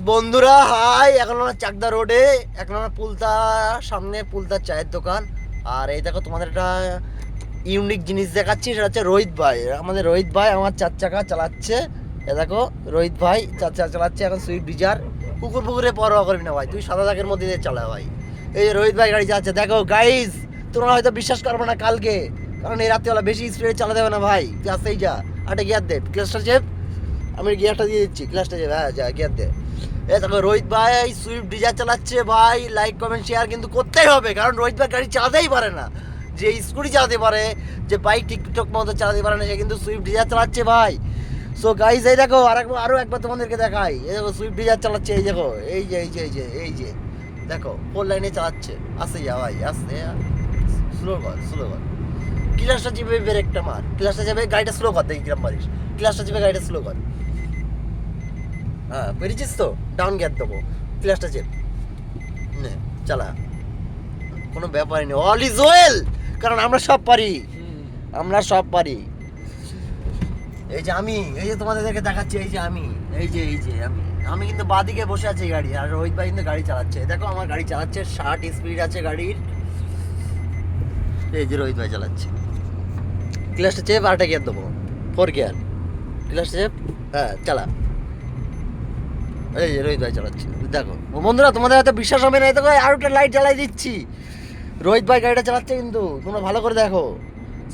বন্ধুরা হাই, এখন আমরা চাকদা রোডে, এখন আমরা পুলতা সামনে পুলতার চায়ের দোকান। আর এই দেখো তোমাদের একটা ইউনিক জিনিস দেখাচ্ছি, সেটা হচ্ছে রোহিত ভাই। আমাদের রোহিত ভাই আমার 4 চাকা চালাচ্ছে। এ দেখো রোহিত ভাই 4 চাকা চালাচ্ছে এখন, সুইফট ডিজার। কুকুর পুকুরে পরোয়া করবি না ভাই, তুই সাদা দাগের মধ্যে দিয়ে চালা ভাই। এই যে রোহিত ভাই গাড়ি চালাচ্ছে, দেখো গাইজ, তোমরা হয়তো বিশ্বাস করবে না কালকে, কারণ এই রাত্রিবেলা বেশি স্পিডে চালাতে হবে না ভাই। তুই আসতেই যা, আটে গিয়ার দে, ক্লাসটা চেপ, আমি গিয়ারটা দিয়ে দিচ্ছি, ক্লাসটা চেপ, হ্যাঁ যা গিয়ার দে। এ দেখো রোহিত ভাই সুইফট ডিজার চালাচ্ছে ভাই। লাইক কমেন্ট শেয়ার কিন্তু করতেই হবে, কারণ রোহিত ভাই গাড়ি চালাতেই পারে না। যে স্কুটি চালাতে পারে, যে বাইক টিকটক মতো চালাতে পারে না, সে কিন্তু সুইফট ডিজার চালাচ্ছে ভাই। সো গাইজ এই দেখো আরো একবার তোমাদেরকে দেখাই, এই দেখো সুইফট ডিজার চালাচ্ছে, এই দেখো এই যে এই যে এই যে এই যে দেখো 4 লাইনে চালাচ্ছে। আসতে যা ভাই, আসতে স্লো কর, স্লো কর। ক্লাসটা চেপে ব্রেকটা মার, ক্লাসটা চেপে গাড়িটা স্লো কর, দেখি কিরম মারিস। ক্লাসটা চেপে গাড়িটা স্লো কর, হ্যাঁ পেরেছিস তো। ডাউন গিয়ার দেবো, ক্লাসটা চেপ, নে চালা, কোনো ব্যাপারই নেই, অল ইজ ওয়েল, কারণ আমরা সব পারি, আমরা সব পারি। এই যে আমি, এই যে তোমাদেরকে দেখাচ্ছি, এই যে আমি, এই যে আমি কিন্তু বাঁদিকে বসে আছি গাড়ি, আর রোহিত ভাই কিন্তু গাড়ি চালাচ্ছে। দেখো আমার গাড়ি চালাচ্ছে, 60 স্পিড আছে গাড়ির। এই যে রোহিত ভাই চালাচ্ছে, ক্লাসটা চেপ, আরেকটা গিয়ার দেবো, 4 গিয়ার, ক্লাসটা চেপ, হ্যাঁ চালা। এই যে রোহিত ভাই চালাচ্ছে, দেখো বন্ধুরা তোমাদের হয়তো বিশ্বাস হবে না, এই দেখো আর একটা লাইট জ্বালাই দিচ্ছি, রোহিত ভাই গাড়িটা চালাচ্ছে কিন্তু, তোমরা ভালো করে দেখো,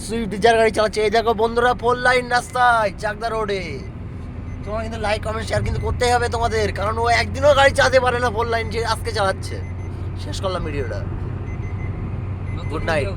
সুইফট ডিজার গাড়ি চালাচ্ছে। এই দেখো বন্ধুরা 4 লাইন রাস্তায় চাকদা রোডে। তোমার কিন্তু লাইক কমেন্ট শেয়ার কিন্তু করতেই হবে তোমাদের, কারণ ও একদিনও গাড়ি চালাতে পারে না 4 লাইন, যে আজকে চালাচ্ছে। শেষ করলাম ভিডিওটা, গুড নাইট।